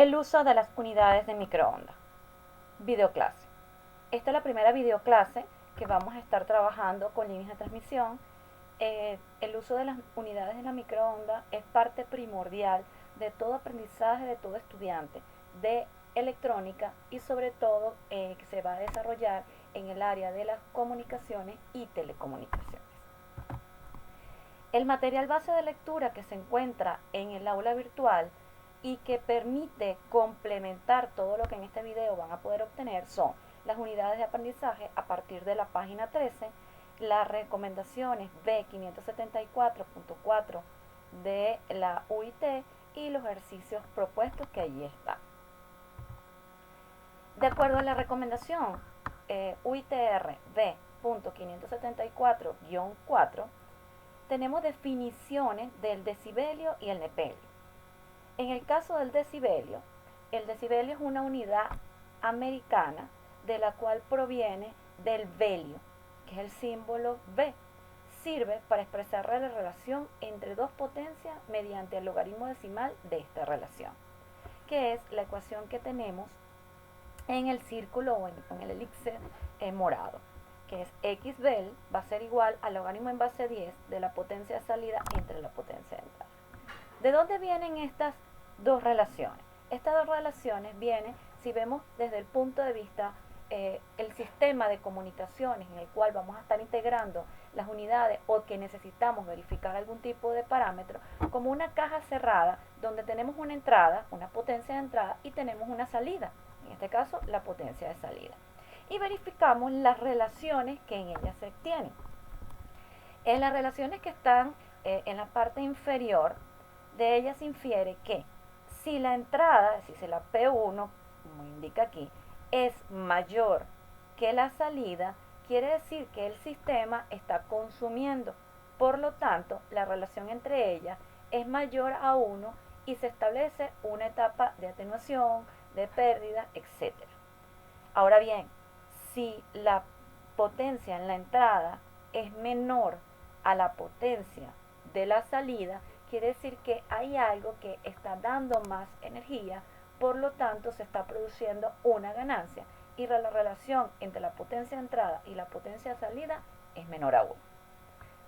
El uso de las unidades de microondas. Videoclase. Esta es la primera videoclase que vamos a estar trabajando con líneas de transmisión. El uso de las unidades de la microonda es parte primordial de todo aprendizaje de todo estudiante de electrónica y sobre todo que se va a desarrollar en el área de las comunicaciones y telecomunicaciones. El material base de lectura que se encuentra en el aula virtual y que permite complementar todo lo que en este video van a poder obtener son las unidades de aprendizaje a partir de la página 13, las recomendaciones B574.4 de la UIT y los ejercicios propuestos que allí están. De acuerdo a la recomendación UITR B.574-4, tenemos definiciones del decibelio y el nepelio. En el caso del decibelio, el decibelio es una unidad americana de la cual proviene del velio, que es el símbolo B. Sirve para expresar la relación entre dos potencias mediante el logaritmo decimal de esta relación, que es la ecuación que tenemos en el círculo o en el elipse morado, que es xbel va a ser igual al logaritmo en base 10 de la potencia de salida entre la potencia de entrada. ¿De dónde vienen estas dos relaciones? Estas dos relaciones vienen, si vemos desde el punto de vista, el sistema de comunicaciones en el cual vamos a estar integrando las unidades o que necesitamos verificar algún tipo de parámetro, como una caja cerrada donde tenemos una entrada, una potencia de entrada y tenemos una salida, en este caso la potencia de salida. Y verificamos las relaciones que en ellas se tienen. En las relaciones que están en la parte inferior, de ella se infiere que si la entrada, es decir, la P1, como indica aquí, es mayor que la salida, quiere decir que el sistema está consumiendo. Por lo tanto, la relación entre ellas es mayor a 1 y se establece una etapa de atenuación, de pérdida, etc. Ahora bien, si la potencia en la entrada es menor a la potencia de la salida, quiere decir que hay algo que está dando más energía, por lo tanto se está produciendo una ganancia y la relación entre la potencia de entrada y la potencia de salida es menor a 1.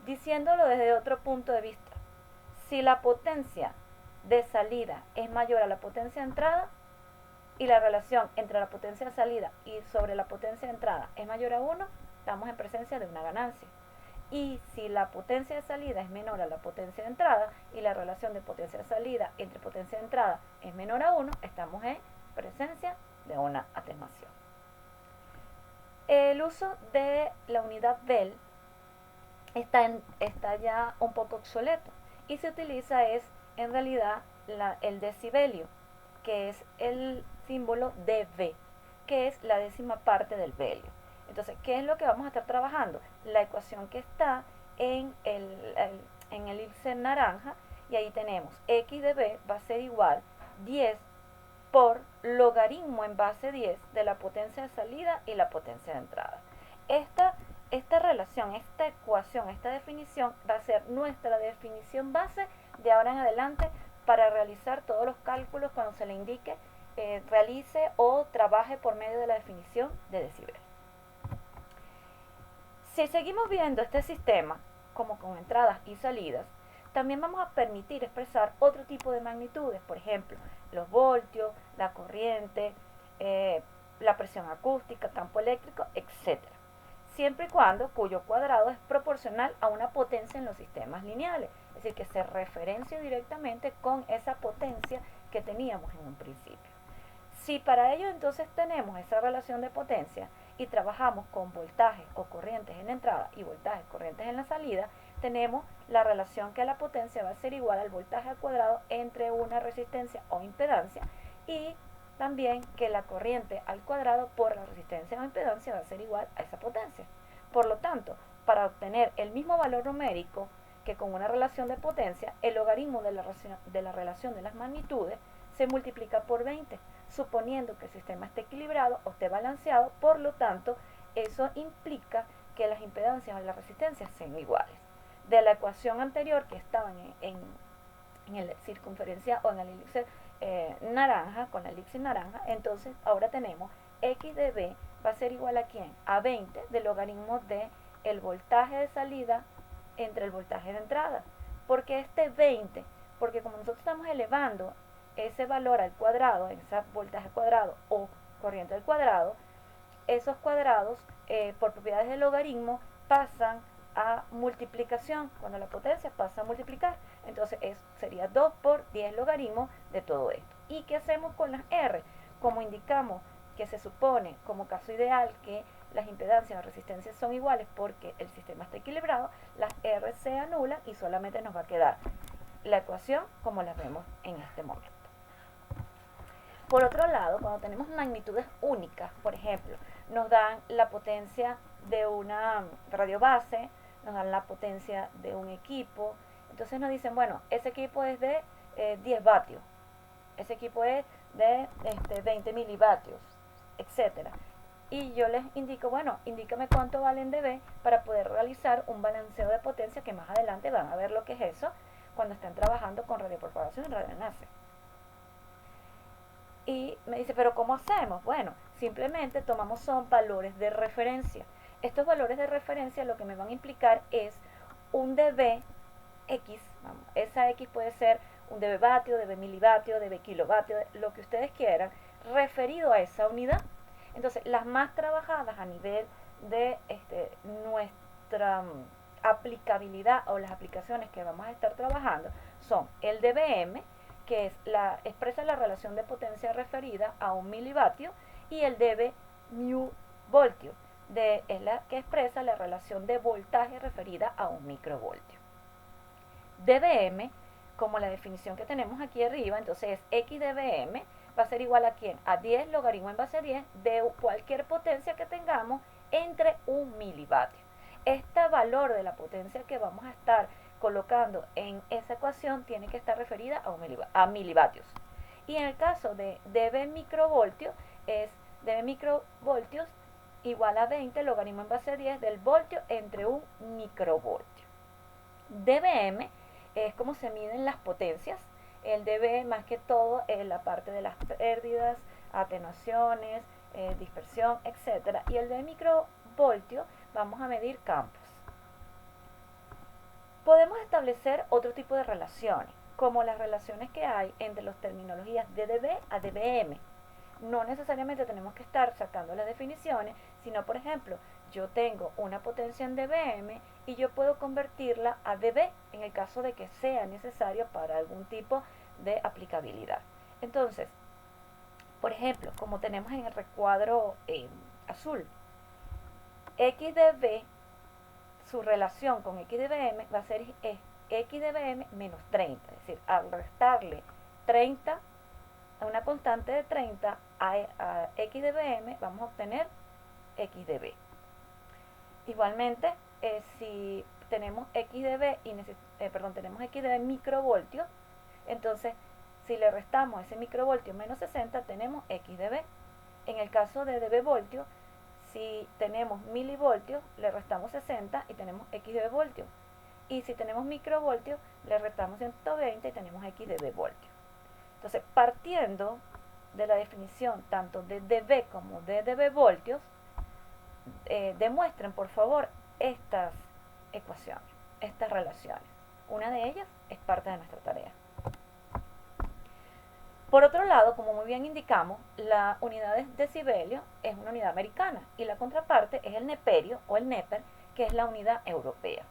Diciéndolo desde otro punto de vista, si la potencia de salida es mayor a la potencia de entrada y la relación entre la potencia de salida y sobre la potencia de entrada es mayor a 1, estamos en presencia de una ganancia. Y si la potencia de salida es menor a la potencia de entrada y la relación de potencia de salida entre potencia de entrada es menor a 1, estamos en presencia de una atenuación. El uso de la unidad Bell está ya un poco obsoleto y se utiliza en realidad el decibelio, que es el símbolo dB, que es la décima parte del velio. Entonces, ¿qué es lo que vamos a estar trabajando? La ecuación que está en el elipse naranja, y ahí tenemos x de b va a ser igual 10 por logaritmo en base 10 de la potencia de salida y la potencia de entrada. Esta relación, esta ecuación, esta definición va a ser nuestra definición base de ahora en adelante para realizar todos los cálculos cuando se le indique realice o trabaje por medio de la definición de decibel. Si seguimos viendo este sistema como con entradas y salidas, también vamos a permitir expresar otro tipo de magnitudes, por ejemplo, los voltios, la corriente, la presión acústica, campo eléctrico, etc. Siempre y cuando cuyo cuadrado es proporcional a una potencia en los sistemas lineales, es decir, que se referencie directamente con esa potencia que teníamos en un principio. Si para ello entonces tenemos esa relación de potencia y trabajamos con voltajes o corrientes en la entrada y voltajes corrientes en la salida, tenemos la relación que la potencia va a ser igual al voltaje al cuadrado entre una resistencia o impedancia y también que la corriente al cuadrado por la resistencia o impedancia va a ser igual a esa potencia. Por lo tanto, para obtener el mismo valor numérico que con una relación de potencia, el logaritmo de la relación de las magnitudes se multiplica por 20, suponiendo que el sistema esté equilibrado o esté balanceado. Por lo tanto, eso implica que las impedancias o las resistencias sean iguales. De la ecuación anterior que estaban en el circunferencia o en el elipse naranja, con la elipse naranja. Entonces ahora tenemos X de B va a ser igual a ¿quién? A 20 del logaritmo de el voltaje de salida entre el voltaje de entrada. ¿Por qué este 20? Porque como nosotros estamos elevando ese valor al cuadrado, ese voltaje cuadrado o corriente al cuadrado, esos cuadrados por propiedades del logaritmo pasan a multiplicación, cuando la potencia pasa a multiplicar. Entonces sería 2 por 10 logaritmos de todo esto. ¿Y qué hacemos con las R? Como indicamos que se supone, como caso ideal, que las impedancias o resistencias son iguales porque el sistema está equilibrado, las R se anulan y solamente nos va a quedar la ecuación como la vemos en este momento. Por otro lado, cuando tenemos magnitudes únicas, por ejemplo, nos dan la potencia de una radiobase, nos dan la potencia de un equipo, entonces nos dicen, bueno, ese equipo es de 10 vatios, ese equipo es de 20 milivatios, etcétera. Y yo les indico, bueno, indícame cuánto valen dB para poder realizar un balanceo de potencia, que más adelante van a ver lo que es eso cuando estén trabajando con radiopropagación y radioenlace. Y me dice, pero ¿cómo hacemos? Bueno, simplemente tomamos son valores de referencia. Estos valores de referencia lo que me van a implicar es un dB X, esa X puede ser un dB vatio, dB milivatio, dB kilovatio, lo que ustedes quieran, referido a esa unidad. Entonces, las más trabajadas a nivel de nuestra aplicabilidad o las aplicaciones que vamos a estar trabajando son el dBm, que expresa la relación de potencia referida a un milivatio, y el dB mu voltio, es la que expresa la relación de voltaje referida a un microvoltio. dBm, como la definición que tenemos aquí arriba, entonces X dBm va a ser igual a ¿quién? A 10 logaritmo en base a 10 de cualquier potencia que tengamos entre un milivatio. Este valor de la potencia que vamos a estar colocando en esa ecuación tiene que estar referida a milivatios. Y en el caso de dB microvoltio, es dB microvoltios igual a 20 logaritmo en base a 10 del voltio entre un microvoltio. dBm es como se miden las potencias. El dB más que todo es la parte de las pérdidas, atenuaciones, dispersión, etc. Y el de microvoltio vamos a medir campos. Podemos establecer otro tipo de relaciones, como las relaciones que hay entre las terminologías de dB a dBm. No necesariamente tenemos que estar sacando las definiciones, sino por ejemplo, yo tengo una potencia en dBm y yo puedo convertirla a dB en el caso de que sea necesario para algún tipo de aplicabilidad. Entonces, por ejemplo, como tenemos en el recuadro azul, X dB, su relación con X dBm va a ser X dBm menos 30, es decir, al restarle 30 a una constante de 30 a X dBm vamos a obtener X dB. Igualmente, si tenemos X dB y tenemos X dB microvoltios, entonces si le restamos ese microvoltio menos 60 tenemos X dB. En el caso de dB voltio, si tenemos milivoltios, le restamos 60 y tenemos X dB voltio. Y si tenemos microvoltios, le restamos 120 y tenemos X dB voltio. Entonces, partiendo de la definición tanto de dB como de dB voltios, demuestren por favor estas ecuaciones, estas relaciones. Una de ellas es parte de nuestra tarea. Por otro lado, como muy bien indicamos, la unidad de decibelio es una unidad americana y la contraparte es el neperio o el neper, que es la unidad europea.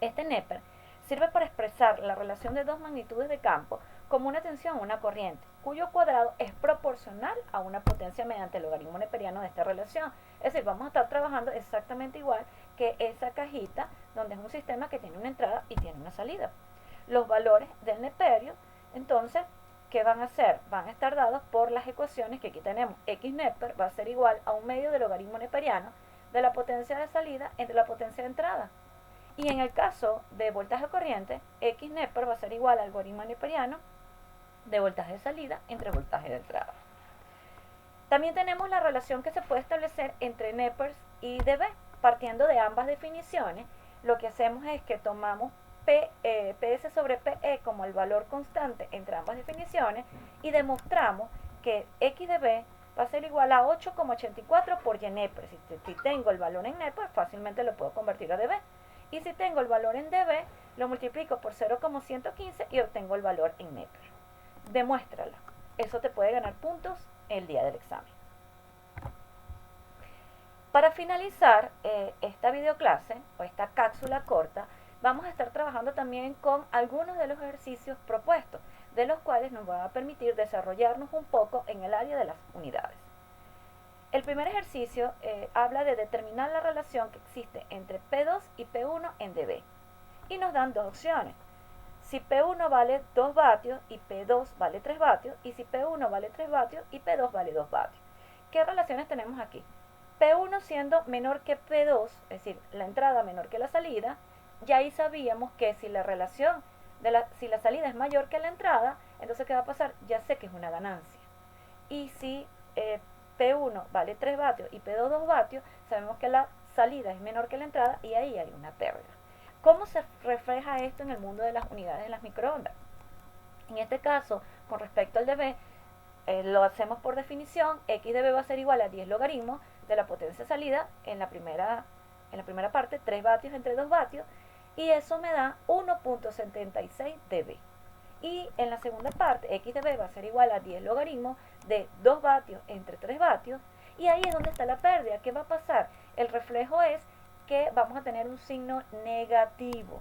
Este neper sirve para expresar la relación de dos magnitudes de campo como una tensión o una corriente, cuyo cuadrado es proporcional a una potencia mediante el logaritmo neperiano de esta relación. Es decir, vamos a estar trabajando exactamente igual que esa cajita donde es un sistema que tiene una entrada y tiene una salida. Los valores del neperio, entonces, ¿qué van a hacer? Van a estar dados por las ecuaciones que aquí tenemos. X neper va a ser igual a un medio del logaritmo neperiano de la potencia de salida entre la potencia de entrada. Y en el caso de voltaje corriente, X neper va a ser igual al logaritmo neperiano de voltaje de salida entre voltaje de entrada. También tenemos la relación que se puede establecer entre nepers y dB. Partiendo de ambas definiciones, lo que hacemos es que tomamos P PS sobre PE como el valor constante entre ambas definiciones y demostramos que X de B va a ser igual a 8,84 por YNEP. Si tengo el valor en NEP, pues fácilmente lo puedo convertir a dB. Y si tengo el valor en dB, lo multiplico por 0,115 y obtengo el valor en NEP. Demuéstrala. Eso te puede ganar puntos el día del examen. Para finalizar esta videoclase o esta cápsula corta, vamos a estar trabajando también con algunos de los ejercicios propuestos, de los cuales nos va a permitir desarrollarnos un poco en el área de las unidades. El primer ejercicio habla de determinar la relación que existe entre P2 y P1 en dB. Y nos dan dos opciones. Si P1 vale 2 vatios y P2 vale 3 vatios, y si P1 vale 3 vatios y P2 vale 2 vatios. ¿Qué relaciones tenemos aquí? P1 siendo menor que P2, es decir, la entrada menor que la salida, ya ahí sabíamos que si la relación si la salida es mayor que la entrada, entonces ¿qué va a pasar? Ya sé que es una ganancia. Y si P1 vale 3 vatios y P2 2 vatios, sabemos que la salida es menor que la entrada y ahí hay una pérdida. ¿Cómo se refleja esto en el mundo de las unidades de las microondas? En este caso, con respecto al dB, lo hacemos por definición. X de B va a ser igual a 10 logaritmos de la potencia salida en la primera parte, 3 vatios entre 2 vatios, y eso me da 1,76 dB. Y en la segunda parte, X de B va a ser igual a 10 logaritmos de 2 vatios entre 3 vatios, y ahí es donde está la pérdida. ¿Qué va a pasar? El reflejo es que vamos a tener un signo negativo.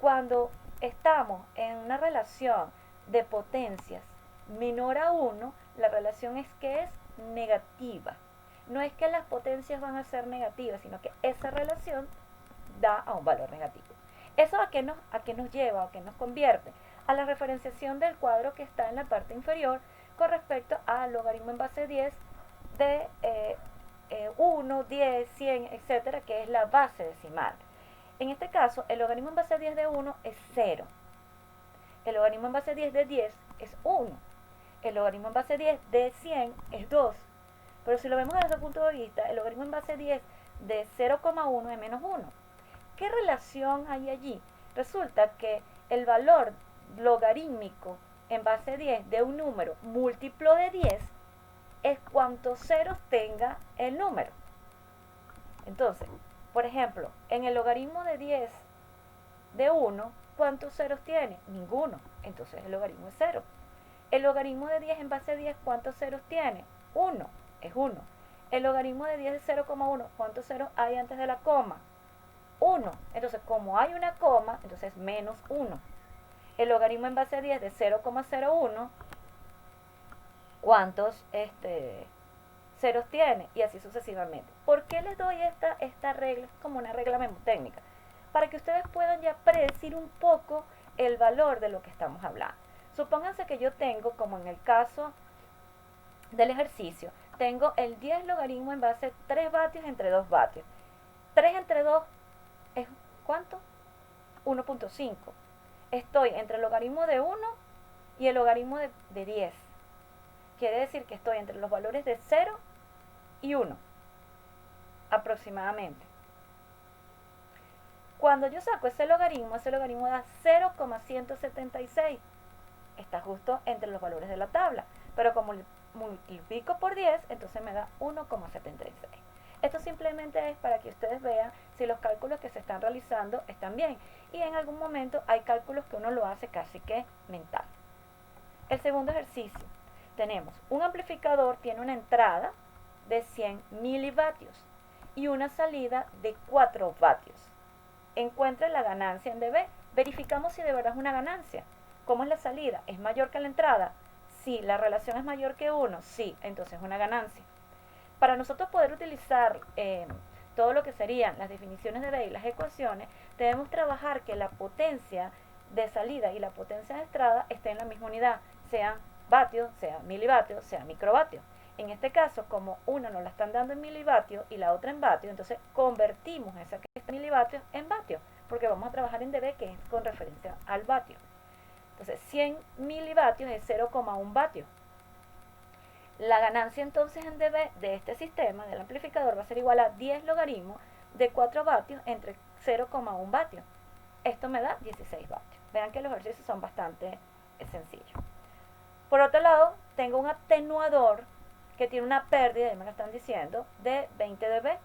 Cuando estamos en una relación de potencias menor a 1, la relación es que es negativa. No es que las potencias van a ser negativas, sino que esa relación da a un valor negativo. ¿Eso a qué nos lleva, a qué nos convierte? A la referenciación del cuadro que está en la parte inferior con respecto al logaritmo en base 10 de 1, 10, 100, etcétera, que es la base decimal. En este caso, el logaritmo en base 10 de 1 es 0. El logaritmo en base 10 de 10 es 1. El logaritmo en base 10 de 100 es 2. Pero si lo vemos desde ese punto de vista, el logaritmo en base 10 de 0,1 es menos 1. ¿Qué relación hay allí? Resulta que el valor logarítmico en base 10 de un número múltiplo de 10 es cuantos ceros tenga el número. Entonces, por ejemplo, en el logaritmo de 10 de 1, ¿cuántos ceros tiene? Ninguno. Entonces el logaritmo es 0. El logaritmo de 10 en base 10, ¿cuántos ceros tiene? 1. Es 1. El logaritmo de 10 de 0,1, ¿cuántos ceros hay antes de la coma? 1. Entonces, como hay una coma, entonces es menos 1. El logaritmo en base 10 de 0,01, ¿cuántos ceros tiene? Y así sucesivamente. ¿Por qué les doy esta regla? Es como una regla mnemotécnica. Para que ustedes puedan ya predecir un poco el valor de lo que estamos hablando. Supónganse que yo tengo, como en el caso del ejercicio, tengo el 10 logaritmo en base 3 vatios entre 2 vatios. 3 entre 2 es ¿cuánto? 1,5. Estoy entre el logaritmo de 1 y el logaritmo de 10. Quiere decir que estoy entre los valores de 0 y 1, aproximadamente. Cuando yo saco ese logaritmo da 0,176. Está justo entre los valores de la tabla. Pero como multiplico por 10, entonces me da 1,76. Esto simplemente es para que ustedes vean si los cálculos que se están realizando están bien. Y en algún momento hay cálculos que uno lo hace casi que mental. El segundo ejercicio. Tenemos un amplificador, tiene una entrada de 100 milivatios y una salida de 4 vatios. Encuentre la ganancia en dB. Verificamos si de verdad es una ganancia. ¿Cómo es la salida? ¿Es mayor que la entrada? Sí. ¿La relación es mayor que 1? Sí. Entonces es una ganancia. Para nosotros poder utilizar todo lo que serían las definiciones de B y las ecuaciones, debemos trabajar que la potencia de salida y la potencia de entrada estén en la misma unidad, sean vatios, sea milivatios, sea microvatios. En este caso, como una nos la están dando en milivatios y la otra en vatios, entonces convertimos esa que está en milivatios en vatios, porque vamos a trabajar en dB, que es con referencia al vatio. Entonces 100 milivatios es 0,1 vatio. La ganancia entonces en dB de este sistema del amplificador va a ser igual a 10 logaritmos de 4 vatios entre 0,1 vatios. esto me da 16 vatios. Vean que los ejercicios son bastante sencillos. Por otro lado, tengo un atenuador que tiene una pérdida, ya me lo están diciendo, de 20 dB.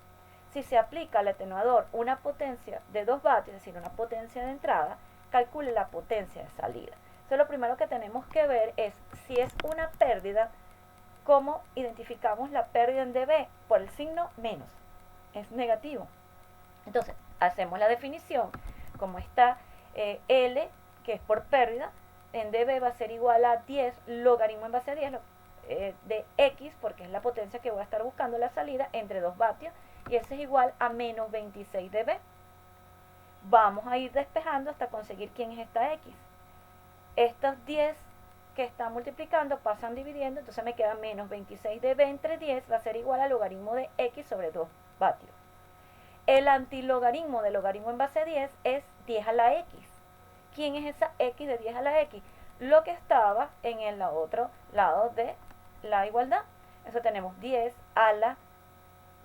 Si se aplica al atenuador una potencia de 2 vatios, es decir, una potencia de entrada, calcule la potencia de salida. Entonces, lo primero que tenemos que ver es si es una pérdida, ¿cómo identificamos la pérdida en dB? Por el signo menos, es negativo. Entonces, hacemos la definición, como está L, que es por pérdida, en dB va a ser igual a 10 logaritmo en base a 10 de X, porque es la potencia que voy a estar buscando la salida, entre 2 vatios, y ese es igual a menos 26 dB. Vamos a ir despejando hasta conseguir quién es esta X. Estos 10 que están multiplicando pasan dividiendo, entonces me queda menos 26 dB entre 10, va a ser igual al logaritmo de X sobre 2 vatios. El antilogaritmo del logaritmo en base a 10 es 10 a la X. ¿Quién es esa X de 10 a la X? Lo que estaba en el otro lado de la igualdad. Eso tenemos 10 a la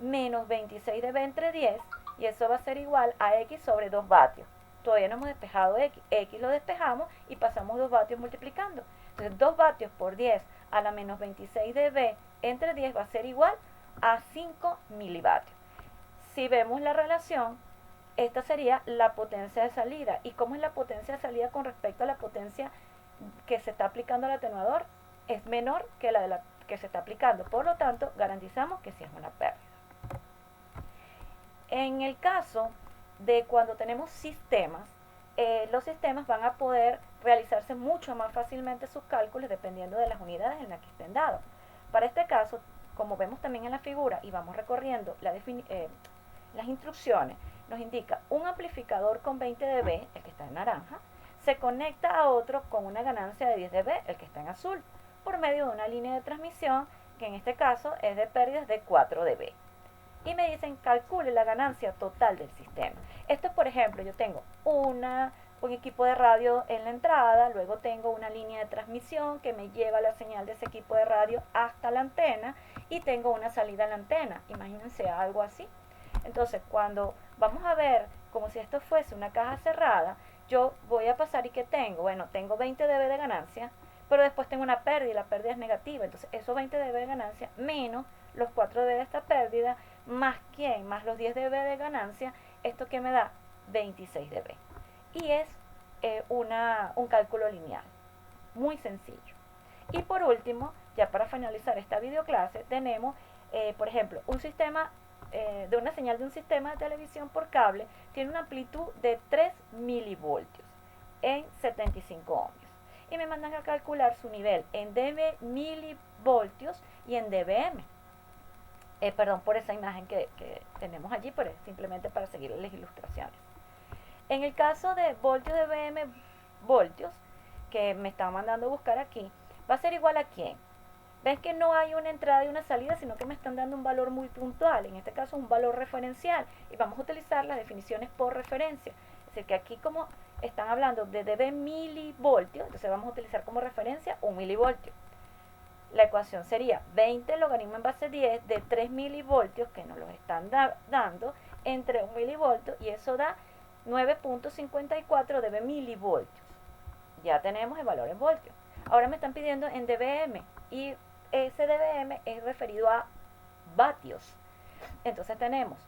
menos 26 dB entre 10, y eso va a ser igual a X sobre 2 vatios. Todavía no hemos despejado X. X lo despejamos y pasamos 2 vatios multiplicando. Entonces 2 vatios por 10 a la menos 26 dB entre 10 va a ser igual a 5 milivatios. Si vemos la relación, esta sería la potencia de salida. ¿Y cómo es la potencia de salida con respecto a la potencia que se está aplicando al atenuador? Es menor que la de la que se está aplicando. Por lo tanto, garantizamos que sí es una pérdida. En el caso de cuando tenemos sistemas, los sistemas van a poder realizarse mucho más fácilmente sus cálculos dependiendo de las unidades en las que estén dados. Para este caso, como vemos también en la figura y vamos recorriendo las instrucciones, nos indica un amplificador con 20 dB, el que está en naranja, se conecta a otro con una ganancia de 10 dB, el que está en azul, por medio de una línea de transmisión que en este caso es de pérdidas de 4 dB. Y me dicen, calcule la ganancia total del sistema. Esto, por ejemplo, yo tengo un equipo de radio en la entrada, luego tengo una línea de transmisión que me lleva la señal de ese equipo de radio hasta la antena, y tengo una salida a la antena. Imagínense algo así. Entonces, cuando vamos a ver como si esto fuese una caja cerrada, yo voy a pasar y ¿qué tengo? Bueno, tengo 20 dB de ganancia, pero después tengo una pérdida y la pérdida es negativa. Entonces, esos 20 dB de ganancia menos los 4 dB de esta pérdida, más ¿quién? Más los 10 dB de ganancia, ¿esto que me da? 26 dB. Y es un cálculo lineal, muy sencillo. Y por último, ya para finalizar esta videoclase, tenemos, por ejemplo, un sistema de una señal de un sistema de televisión por cable, tiene una amplitud de 3 milivoltios en 75 ohmios. Y me mandan a calcular su nivel en dB milivoltios y en dBm. Perdón por esa imagen que tenemos allí, pero es simplemente para seguir las ilustraciones. En el caso de voltios dBm voltios, que me están mandando a buscar aquí, va a ser igual a ¿quién? Ven que no hay una entrada y una salida, sino que me están dando un valor muy puntual, en este caso un valor referencial, y vamos a utilizar las definiciones por referencia. Es decir, que aquí como están hablando de dB milivoltios, entonces vamos a utilizar como referencia un milivoltio. La ecuación sería 20 logaritmo en base 10 de 3 milivoltios, que nos los están dando, entre 1 milivoltio, y eso da 9.54 dB milivoltios. Ya tenemos el valor en voltios. Ahora me están pidiendo en dBm, y ese dBm es referido a vatios. Entonces tenemos,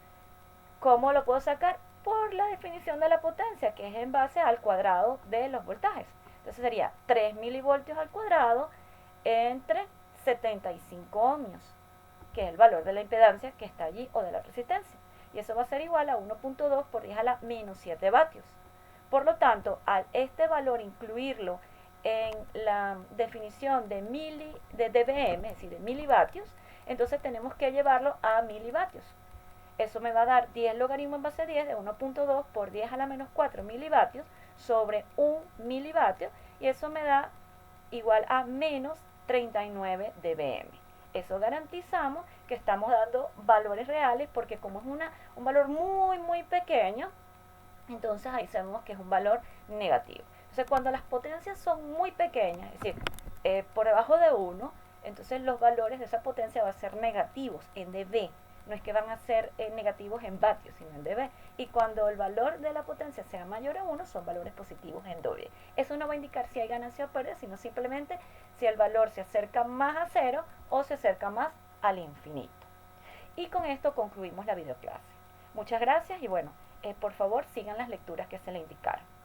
¿cómo lo puedo sacar? Por la definición de la potencia, que es en base al cuadrado de los voltajes. Entonces sería 3 milivoltios al cuadrado entre 75 ohmios, que es el valor de la impedancia que está allí, o de la resistencia. Y eso va a ser igual a 1.2 por 10 a la menos 7 vatios. Por lo tanto, al este valor incluirlo en la definición de dBm, es decir, de milivatios, entonces tenemos que llevarlo a milivatios. Eso me va a dar 10 logaritmo en base 10 de 1.2 por 10 a la menos 4 milivatios sobre 1 milivatio, y eso me da igual a menos 39 dBm. Eso garantizamos que estamos dando valores reales, porque como es un valor muy pequeño, entonces ahí sabemos que es un valor negativo. Entonces cuando las potencias son muy pequeñas, es decir, por debajo de 1, entonces los valores de esa potencia van a ser negativos en dB. no es que van a ser negativos en vatios, sino en dB. Y cuando el valor de la potencia sea mayor a 1, son valores positivos en dB. Eso no va a indicar si hay ganancia o pérdida, sino simplemente si el valor se acerca más a 0 o se acerca más al infinito. Y con esto concluimos la videoclase. Muchas gracias y bueno, por favor sigan las lecturas que se le indicaron.